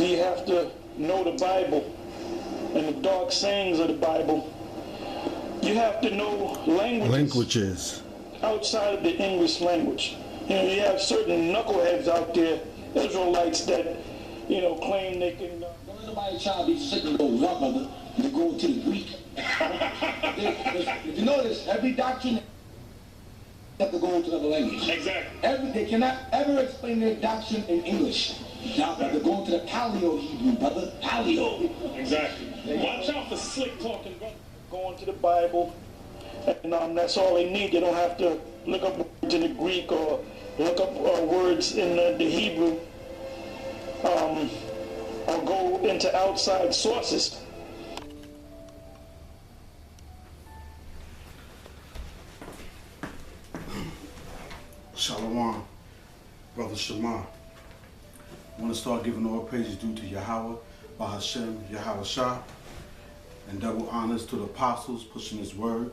do you have to know the Bible and the dark sayings of the Bible? You have to know languages outside of the English language. You know, you have certain knuckleheads out there, Israelites, that, you know, claim they can... Don't nobody try to be sick of those brother to go to the Greek. If you notice, every doctrine have to go into another language. Exactly. They cannot ever explain their doctrine in English. Now they're going to the Paleo Hebrew, brother. Paleo. Exactly. Watch out for slick talking, brother. Going to the Bible, and that's all they need. They don't have to look up words in the Greek or look up words in the Hebrew, or go into outside sources. Shalom, Brother Shema. I want to start giving all praises due to Yahweh, Bahashem, Yahweh Shah, and double honors to the apostles pushing his word,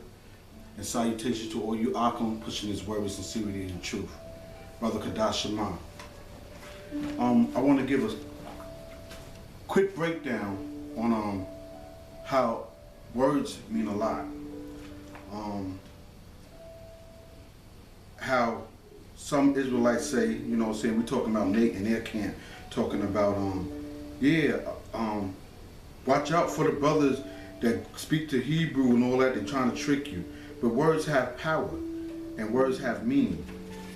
and salutations to all you Akim pushing his word with sincerity and truth. Brother Kadash Shema. I want to give a quick breakdown on how words mean a lot. How some Israelites say, you know, saying we're talking about Nate and their camp, talking about, watch out for the brothers that speak to Hebrew and all that. They're trying to trick you. But words have power and words have meaning.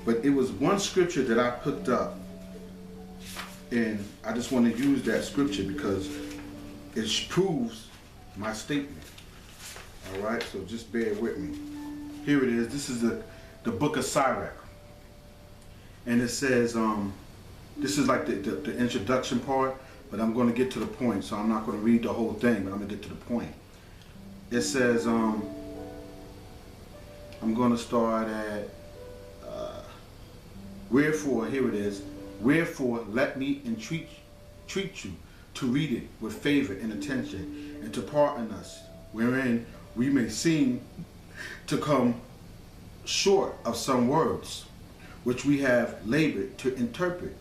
But it was one scripture that I picked up, and I just want to use that scripture because it proves my statement. All right, so just bear with me. Here it is. This is the book of Sirach. And it says, this is like the introduction part, but I'm going to get to the point, so I'm not going to read the whole thing, but I'm going to get to the point. It says, I'm going to start at, wherefore, here it is, wherefore let me entreat you to read it with favor and attention, and to pardon us, wherein we may seem to come short of some words, which we have labored to interpret.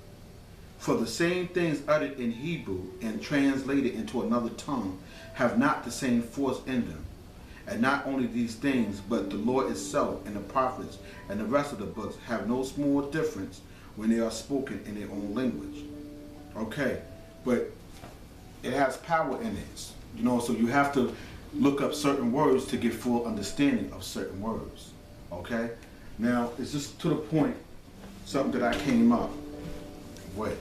For the same things uttered in Hebrew and translated into another tongue have not the same force in them. And not only these things, but the Lord itself and the prophets and the rest of the books have no small difference when they are spoken in their own language. Okay, but it has power in it, you know, so you have to look up certain words to get full understanding of certain words. Okay, now it's just to the point, something that I came up with,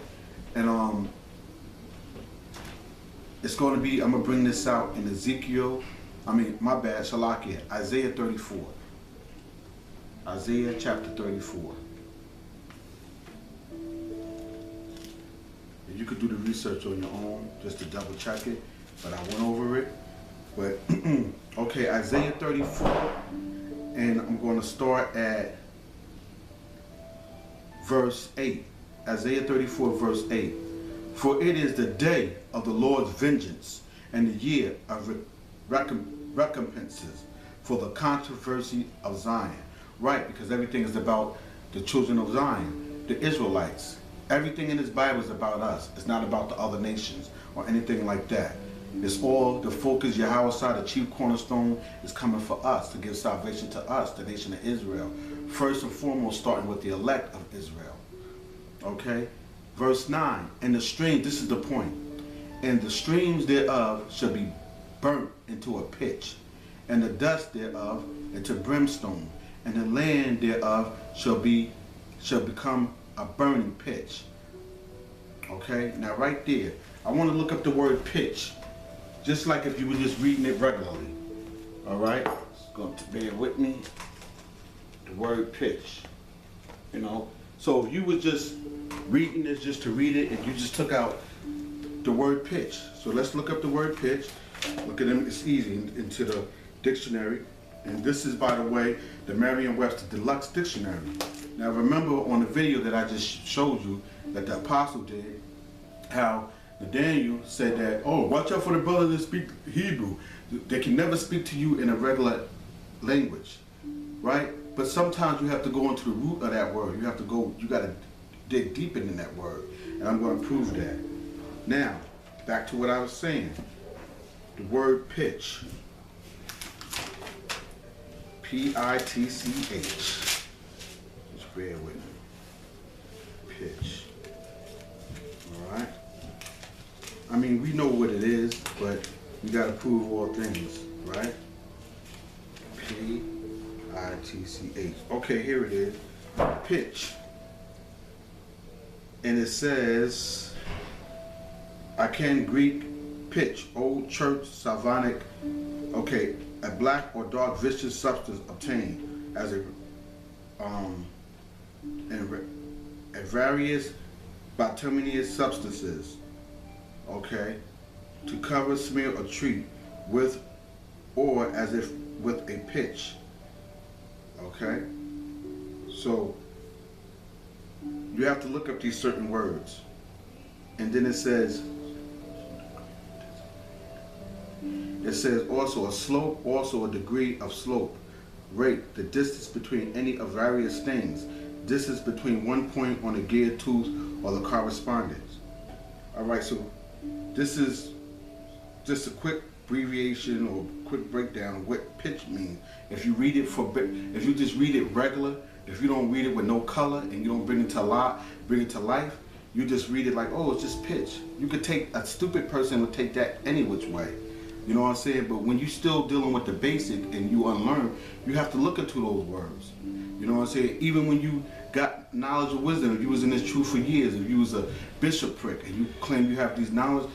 and it's going to be, I'm going to bring this out in Shalakia, Isaiah 34. Isaiah chapter 34. And you could do the research on your own just to double check it, but I went over it. But okay, Isaiah 34, and I'm going to start at verse 8. Isaiah 34 verse 8. For it is the day of the Lord's vengeance and the year of recompenses for the controversy of Zion. Right, because everything is about the children of Zion, the Israelites. Everything in this Bible is about us. It's not about the other nations or anything like that. It's all the focus. Yahweh, the chief cornerstone, is coming for us to give salvation to us, the nation of Israel. First and foremost, starting with the elect of Israel. Okay, verse 9. And the stream, this is the point. And the streams thereof shall be burnt into a pitch, and the dust thereof into brimstone, and the land thereof shall become a burning pitch. Okay, now right there, I want to look up the word pitch, just like if you were just reading it regularly. All right, going to bear with me. The word pitch, you know. So if you were just reading this just to read it, and you just took out the word pitch. So let's look up the word pitch. Look at them. It's easy into the dictionary. And this is, by the way, the Merriam-Webster Deluxe Dictionary. Now remember on the video that I just showed you that the apostle did, how Nathaniel said that, oh, watch out for the brothers that speak Hebrew. They can never speak to you in a regular language, right? But sometimes you have to go into the root of that word. You have to go, you got to dig deep into that word. And I'm going to prove that. Now, back to what I was saying. The word pitch. P-I-T-C-H. Just bear with me. Pitch. Alright? I mean, we know what it is, but we gotta prove all things, right? P-I-T-C-H. Okay, here it is. Pitch. And it says, Akan Greek pitch, Old Church Slavonic, okay, a black or dark viscous substance obtained as a various bituminous substances, okay, to cover, smear, or treat with, or as if with a pitch, okay. So you have to look up these certain words, and then it says also a slope, also a degree of slope, rate, the distance between any of various things, distance between one point on a geared tooth or the correspondence. All right, so this is just a quick abbreviation or quick breakdown of what pitch means. If you read it if you just read it regular, if you don't read it with no color and you don't bring it to life, you just read it like, oh, it's just pitch. You could take, a stupid person would take that any which way. You know what I'm saying? But when you're still dealing with the basic and you unlearn, you have to look into those words. You know what I'm saying? Even when you got knowledge or wisdom, if you was in this truth for years, if you was a bishopric and you claim you have these knowledge,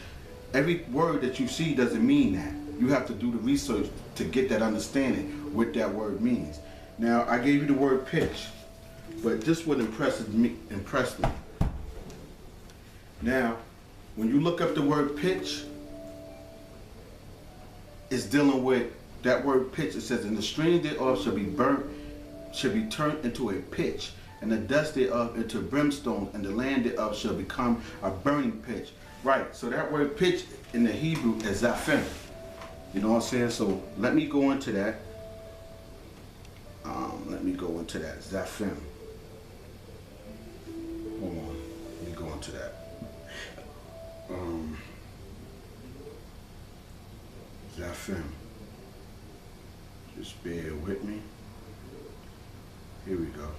every word that you see doesn't mean that. You have to do the research to get that understanding what that word means. Now, I gave you the word pitch, but this what impressed me. Now, when you look up the word pitch, it's dealing with that word pitch. It says, and the stream thereof shall be burnt, shall be turned into a pitch, and the dust thereof into brimstone, and the land thereof shall become a burning pitch. Right, so that word pitch in the Hebrew is zaphim. You know what I'm saying? So let me go into that. Zaphim. Hold on, let me go into that. Zaphim. Just bear with me. Here we go.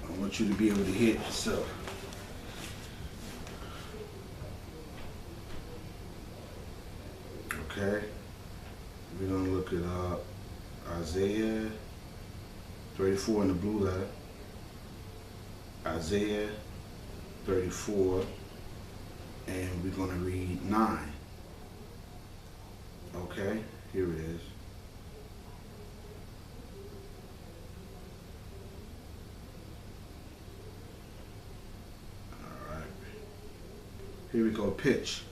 I want you to be able to hear it yourself. Okay. We're gonna look it up. Isaiah 34 in the blue letter. Isaiah 34, and we're gonna read 9. Okay, here it is. All right. Here we go. Pitch.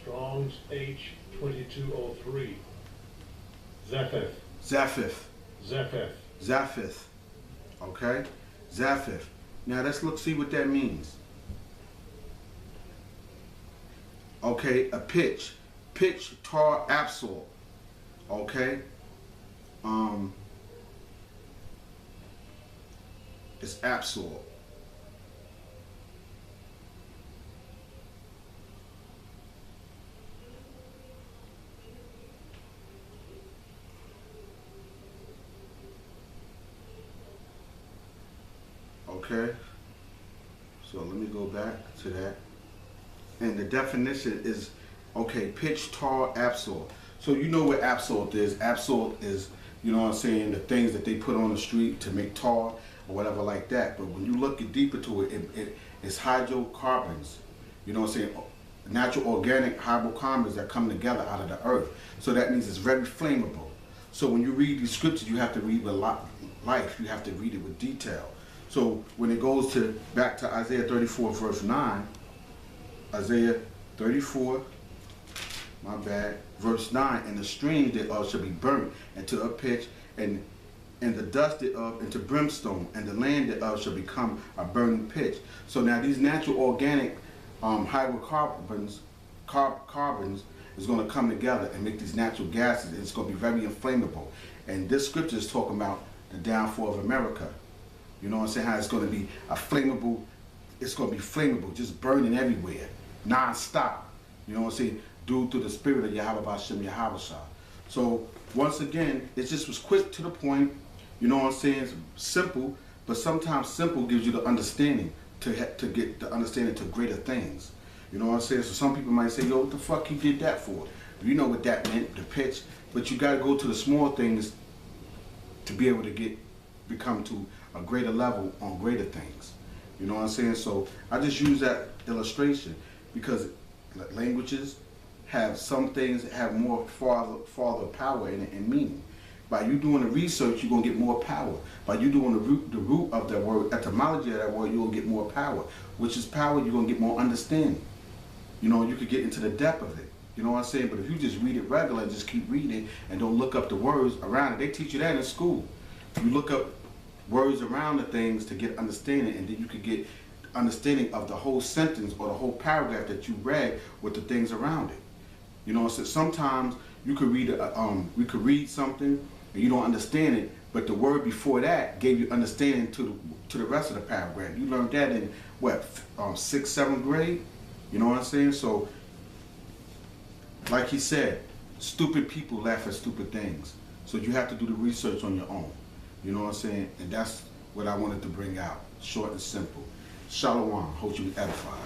Strong's H2203. Zaphith. Zaphith. Okay? Zaphith. Now let's see what that means. Okay, a pitch. Pitch, tar, absol. Okay? It's absol. Okay, so let me go back to that. And the definition is, okay, pitch, tar, absol. So you know what absol is. Absol is, you know what I'm saying, the things that they put on the street to make tar or whatever like that. But when you look deeper to it, it's hydrocarbons. You know what I'm saying? Natural organic hydrocarbons that come together out of the earth. So that means it's very flammable. So when you read these scriptures, you have to read with life. You have to read it with detail. So when it goes back to Isaiah 34 verse 9, Isaiah 34, my bad, verse 9, and the stream thereof shall be burnt into a pitch, and the dust thereof into brimstone, and the land thereof shall become a burning pitch. So now these natural organic hydrocarbons is going to come together and make these natural gases, and it's going to be very inflammable. And this scripture is talking about the downfall of America. You know what I'm saying? How it's going to be a flammable, it's going to be flammable, just burning everywhere, non-stop. You know what I'm saying? Due to the spirit of Yahweh Bashem Yahweh Shah. So once again, it just was quick to the point. You know what I'm saying? It's simple, but sometimes simple gives you the understanding to get the understanding to greater things. You know what I'm saying? So some people might say, yo, what the fuck you did that for? You know what that meant, the pitch. But you got to go to the small things to be able to become to a greater level on greater things. You know what I'm saying? So I just use that illustration because languages have some things that have more farther power in it and meaning. By you doing the research, you're going to get more power. By you doing the root of that word, etymology of that word, you're going to get more power. Which is power, you're going to get more understanding. You know, you could get into the depth of it. You know what I'm saying? But if you just read it regular and just keep reading and don't look up the words around it, they teach you that in school. You look up words around the things to get understanding, and then you could get understanding of the whole sentence or the whole paragraph that you read with the things around it. You know, so sometimes you could read we could read something and you don't understand it, but the word before that gave you understanding to the rest of the paragraph. You learned that in what, 6th, 7th grade? You know what I'm saying? So, like he said, stupid people laugh at stupid things. So you have to do the research on your own. You know what I'm saying? And that's what I wanted to bring out. Short and simple. Shalom. Hope you was edified.